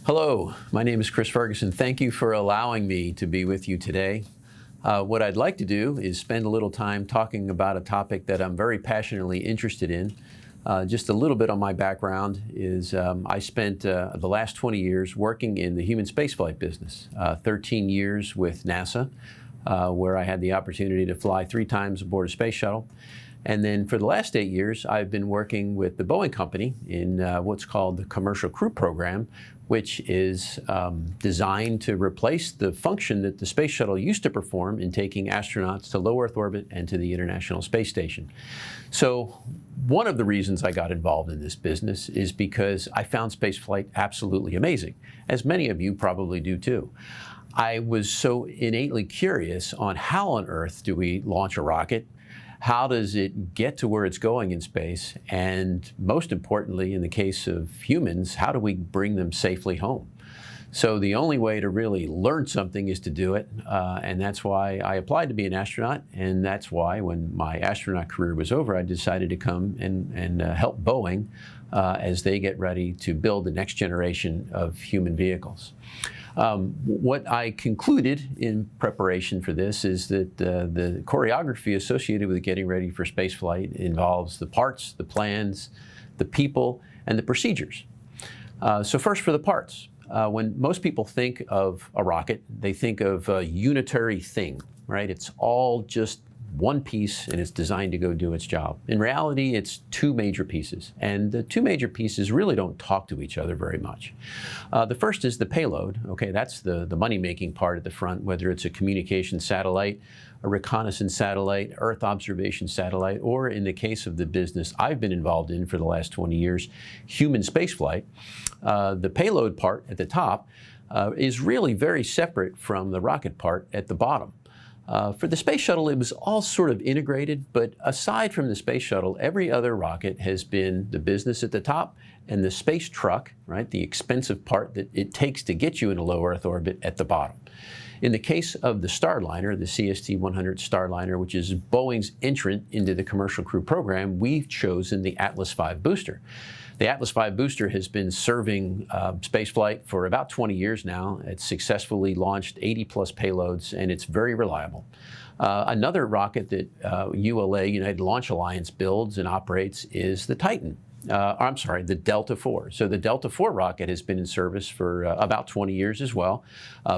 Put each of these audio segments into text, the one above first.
Hello, my name is Chris Ferguson. Thank you for allowing me to be with you today. What I'd like to do is spend a little time talking about a topic that I'm very passionately interested in. Just a little bit on my background is I spent the last 20 years working in the human spaceflight business, 13 years with NASA, where I had the opportunity to fly 3 times aboard a space shuttle. And then for the last 8 years, I've been working with the Boeing company in what's called the Commercial Crew Program, which is designed to replace the function that the space shuttle used to perform in taking astronauts to low Earth orbit and to the International Space Station. So one of the reasons I got involved in this business is because I found spaceflight absolutely amazing, as many of you probably do too. I was so innately curious on how on earth do we launch a rocket? How does it get to where it's going in space? And most importantly, in the case of humans, how do we bring them safely home? So the only way to really learn something is to do it. And that's why I applied to be an astronaut. And that's why when my astronaut career was over, I decided to come and help Boeing as they get ready to build the next generation of human vehicles. What I concluded in preparation for this is that the choreography associated with getting ready for spaceflight involves the parts, the plans, the people, and the procedures. So first for the parts. When most people think of a rocket, they think of a unitary thing, right? It's all just one piece and it's designed to go do its job. In reality, it's 2 major pieces, and the 2 major pieces really don't talk to each other very much. The first is the payload. Okay, that's the money-making part at the front, whether it's a communication satellite, a reconnaissance satellite, Earth observation satellite, or in the case of the business I've been involved in for the last 20 years, human spaceflight. The payload part at the top is really very separate from the rocket part at the bottom. For the space shuttle, it was all sort of integrated, but aside from the space shuttle, every other rocket has been the business at the top and the space truck, right, the expensive part that it takes to get you in a low Earth orbit at the bottom. In the case of the Starliner, the CST-100 Starliner, which is Boeing's entrant into the Commercial Crew Program, we've chosen the Atlas V booster. The Atlas V booster has been serving spaceflight for about 20 years now. It's successfully launched 80-plus payloads, and it's very reliable. Another rocket that ULA, United Launch Alliance, builds and operates is the Titan. The Delta IV. So the Delta IV rocket has been in service for about 20 years as well.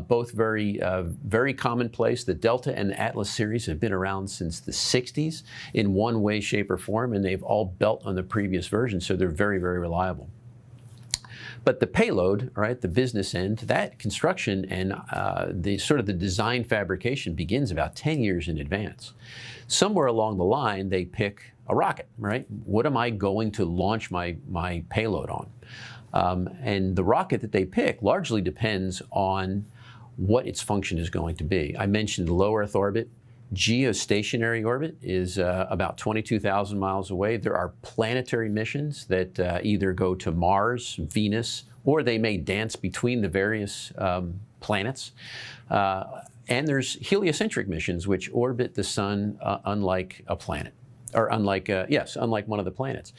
Both very commonplace. The Delta and the Atlas series have been around since the 60s in one way, shape, or form, and they've all built on the previous version, so they're very, very reliable. But the payload, right, the business end, that construction and the design fabrication begins about 10 years in advance. Somewhere along the line, they pick a rocket, right? What am I going to launch my payload on? And the rocket that they pick largely depends on what its function is going to be. I mentioned low Earth orbit. Geostationary orbit is about 22,000 miles away. There are planetary missions that either go to Mars, Venus, or they may dance between the various planets. And there's heliocentric missions which orbit the sun unlike a planet. Or unlike one of the planets.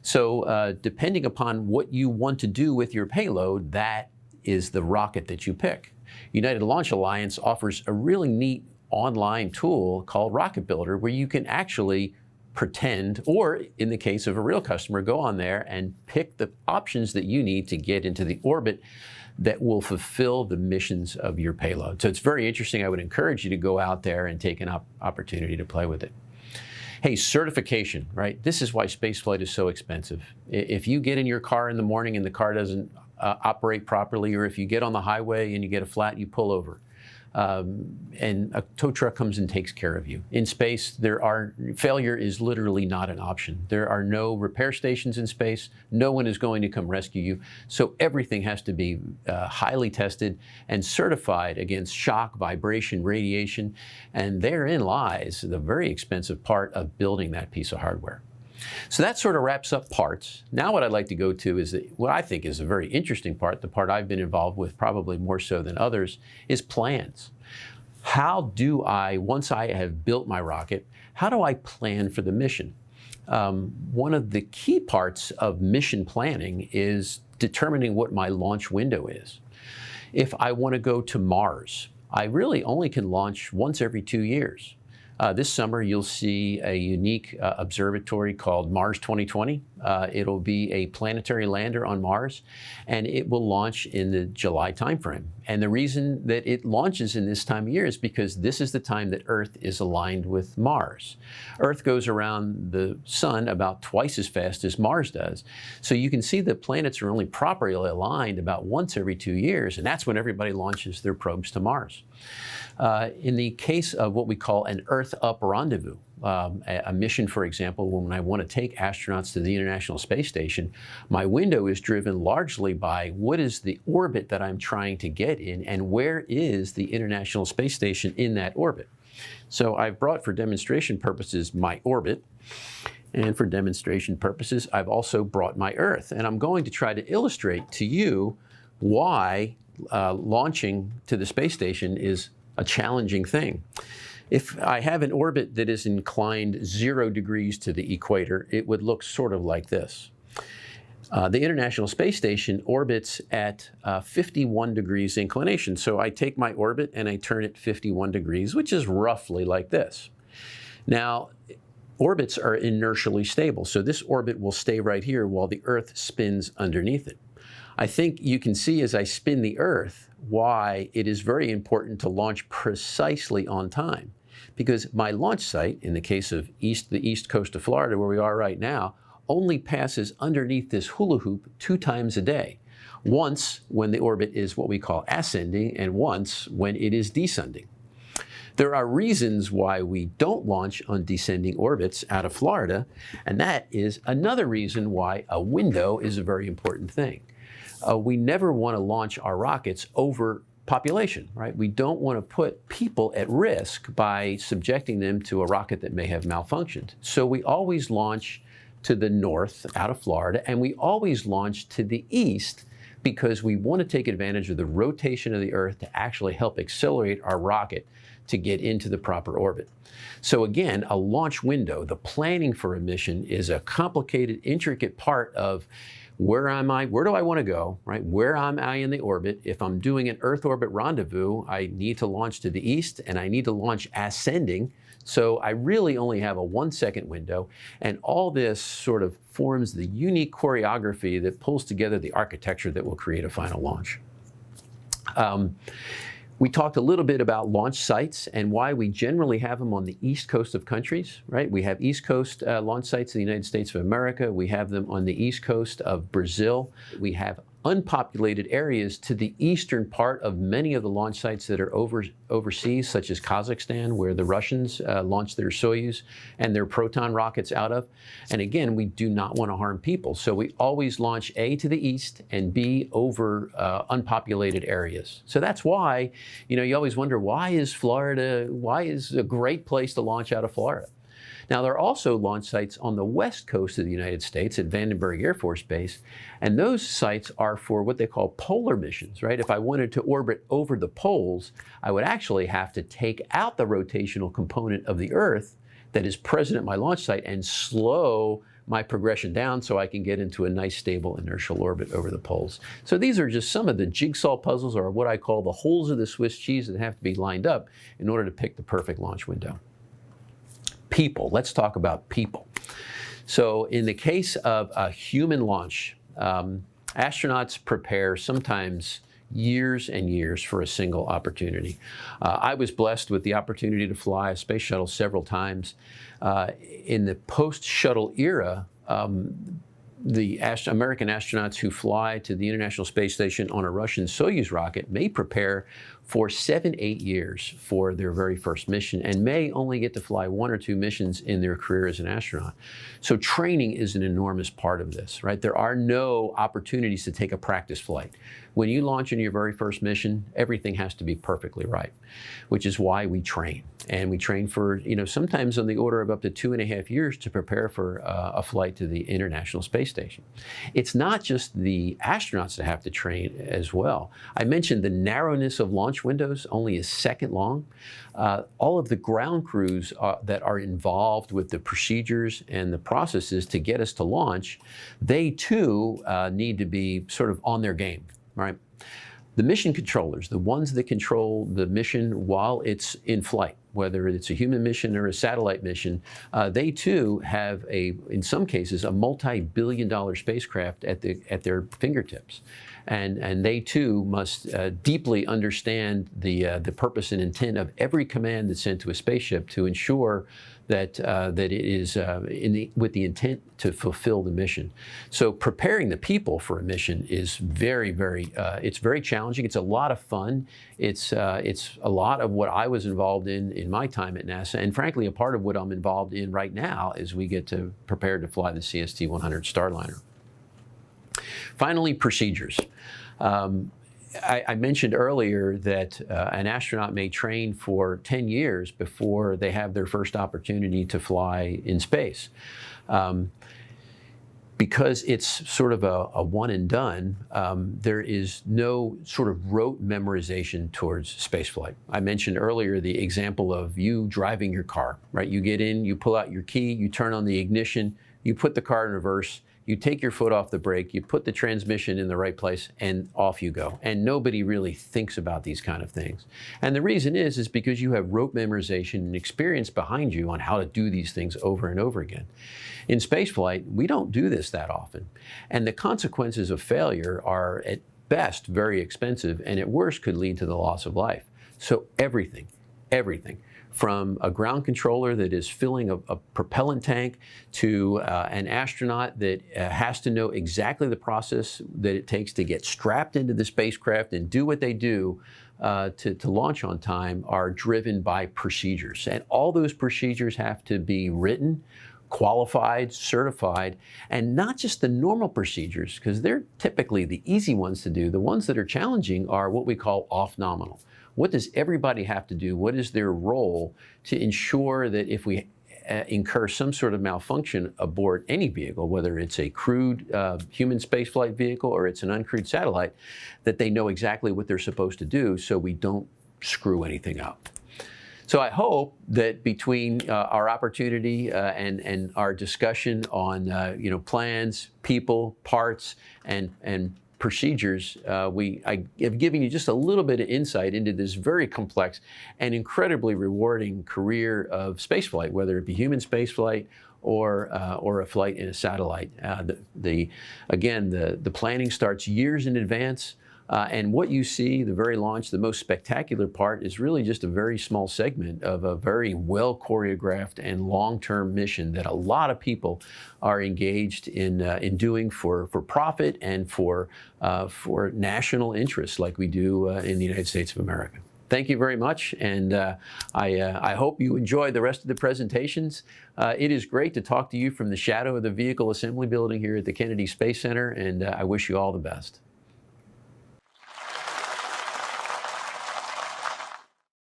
So depending upon what you want to do with your payload, that is the rocket that you pick. United Launch Alliance offers a really neat online tool called Rocket Builder, where you can actually pretend, or in the case of a real customer, go on there and pick the options that you need to get into the orbit that will fulfill the missions of your payload. So it's very interesting. I would encourage you to go out there and take an opportunity to play with it. Hey, certification, right? This is why spaceflight is so expensive. If you get in your car in the morning and the car doesn't operate properly, or if you get on the highway and you get a flat, you pull over. And a tow truck comes and takes care of you. In space, failure is literally not an option. There are no repair stations in space. No one is going to come rescue you. So everything has to be highly tested and certified against shock, vibration, radiation. And therein lies the very expensive part of building that piece of hardware. So that sort of wraps up parts. Now what I'd like to go to is what I think is a very interesting part, the part I've been involved with probably more so than others, is plans. How do I, once I have built my rocket, how do I plan for the mission? One of the key parts of mission planning is determining what my launch window is. If I want to go to Mars, I really only can launch once every 2 years. This summer, you'll see a unique observatory called Mars 2020. It'll be a planetary lander on Mars, and it will launch in the July timeframe. And the reason that it launches in this time of year is because this is the time that Earth is aligned with Mars. Earth goes around the sun about twice as fast as Mars does. So you can see that planets are only properly aligned about once every 2 years, and that's when everybody launches their probes to Mars. In the case of what we call an Earth-up rendezvous, a mission, for example, when I want to take astronauts to the International Space Station, my window is driven largely by what is the orbit that I'm trying to get in and where is the International Space Station in that orbit. So I've brought, for demonstration purposes, my orbit. And for demonstration purposes, I've also brought my Earth. And I'm going to try to illustrate to you why launching to the space station is a challenging thing. If I have an orbit that is inclined 0 degrees to the equator, it would look sort of like this. The International Space Station orbits at 51 degrees inclination. So I take my orbit and I turn it 51 degrees, which is roughly like this. Now, orbits are inertially stable. So this orbit will stay right here while the Earth spins underneath it. I think you can see as I spin the Earth why it is very important to launch precisely on time. Because my launch site, in the case of the east coast of Florida, where we are right now, only passes underneath this hula hoop 2 times a day. Once when the orbit is what we call ascending, and once when it is descending. There are reasons why we don't launch on descending orbits out of Florida, and that is another reason why a window is a very important thing. We never want to launch our rockets over population, right? We don't want to put people at risk by subjecting them to a rocket that may have malfunctioned. So we always launch to the north out of Florida, and we always launch to the east because we want to take advantage of the rotation of the Earth to actually help accelerate our rocket to get into the proper orbit. So again, a launch window, the planning for a mission, is a complicated, intricate part of where am I, where do I want to go, right? Where am I in the orbit? If I'm doing an Earth orbit rendezvous, I need to launch to the east and I need to launch ascending. So I really only have a 1-second window, and all this sort of forms the unique choreography that pulls together the architecture that will create a final launch. We talked a little bit about launch sites and why we generally have them on the east coast of countries, right? We have east coast launch sites in the United States of America. We have them on the east coast of Brazil. We have unpopulated areas to the eastern part of many of the launch sites that are overseas, such as Kazakhstan, where the Russians launch their Soyuz and their Proton rockets out of. And again, we do not want to harm people. So we always launch A, to the east, and B, over unpopulated areas. So that's why, you always wonder, why is a great place to launch out of Florida? Now, there are also launch sites on the west coast of the United States at Vandenberg Air Force Base, and those sites are for what they call polar missions, right? If I wanted to orbit over the poles, I would actually have to take out the rotational component of the Earth that is present at my launch site and slow my progression down so I can get into a nice stable inertial orbit over the poles. So these are just some of the jigsaw puzzles, or what I call the holes of the Swiss cheese, that have to be lined up in order to pick the perfect launch window. People. Let's talk about people. So in the case of a human launch, astronauts prepare sometimes years and years for a single opportunity. I was blessed with the opportunity to fly a space shuttle several times. In the post-shuttle era, the American astronauts who fly to the International Space Station on a Russian Soyuz rocket may prepare for 7-8 years for their very first mission, and may only get to fly 1 or 2 missions in their career as an astronaut. So training is an enormous part of this, right? There are no opportunities to take a practice flight. When you launch in your very first mission, everything has to be perfectly right, which is why we train. And we train for, sometimes on the order of up to 2.5 years to prepare for a flight to the International Space Station. It's not just the astronauts that have to train as well. I mentioned the narrowness of launch windows, only a second long. All of the ground crews that are involved with the procedures and the processes to get us to launch, they too need to be sort of on their game, right? The mission controllers, the ones that control the mission while it's in flight, whether it's a human mission or a satellite mission, they too have in some cases, a multi-billion-dollar spacecraft at their fingertips. And they too must deeply understand the purpose and intent of every command that's sent to a spaceship to ensure that it is with the intent to fulfill the mission. So preparing the people for a mission is very, very, it's very challenging. It's a lot of fun. It's a lot of what I was involved in my time at NASA, and frankly, a part of what I'm involved in right now as we get to prepare to fly the CST-100 Starliner. Finally, procedures. I mentioned earlier that an astronaut may train for 10 years before they have their first opportunity to fly in space. Because it's sort of a one and done, there is no sort of rote memorization towards spaceflight. I mentioned earlier the example of you driving your car, right? You get in, you pull out your key, you turn on the ignition, you put the car in reverse, you take your foot off the brake, you put the transmission in the right place, and off you go. And nobody really thinks about these kind of things. And the reason is because you have rote memorization and experience behind you on how to do these things over and over again. In spaceflight, we don't do this that often. And the consequences of failure are at best very expensive, and at worst could lead to the loss of life. So everything, from a ground controller that is filling a propellant tank to an astronaut that has to know exactly the process that it takes to get strapped into the spacecraft and do what they do to launch on time, are driven by procedures. And all those procedures have to be written, qualified, certified, and not just the normal procedures, because they're typically the easy ones to do. The ones that are challenging are what we call off-nominal. What does everybody have to do? What is their role to ensure that if we incur some sort of malfunction aboard any vehicle, whether it's a crewed human spaceflight vehicle or it's an uncrewed satellite, that they know exactly what they're supposed to do so we don't screw anything up. So I hope that between our opportunity and our discussion on plans, people, parts, and procedures, I have given you just a little bit of insight into this very complex and incredibly rewarding career of spaceflight, whether it be human spaceflight or a flight in a satellite. Again, the planning starts years in advance. And what you see, the very launch, the most spectacular part, is really just a very small segment of a very well choreographed and long-term mission that a lot of people are engaged in doing for profit and for national interests, like we do in the United States of America. Thank you very much, and I hope you enjoy the rest of the presentations. It is great to talk to you from the shadow of the Vehicle Assembly Building here at the Kennedy Space Center, and I wish you all the best.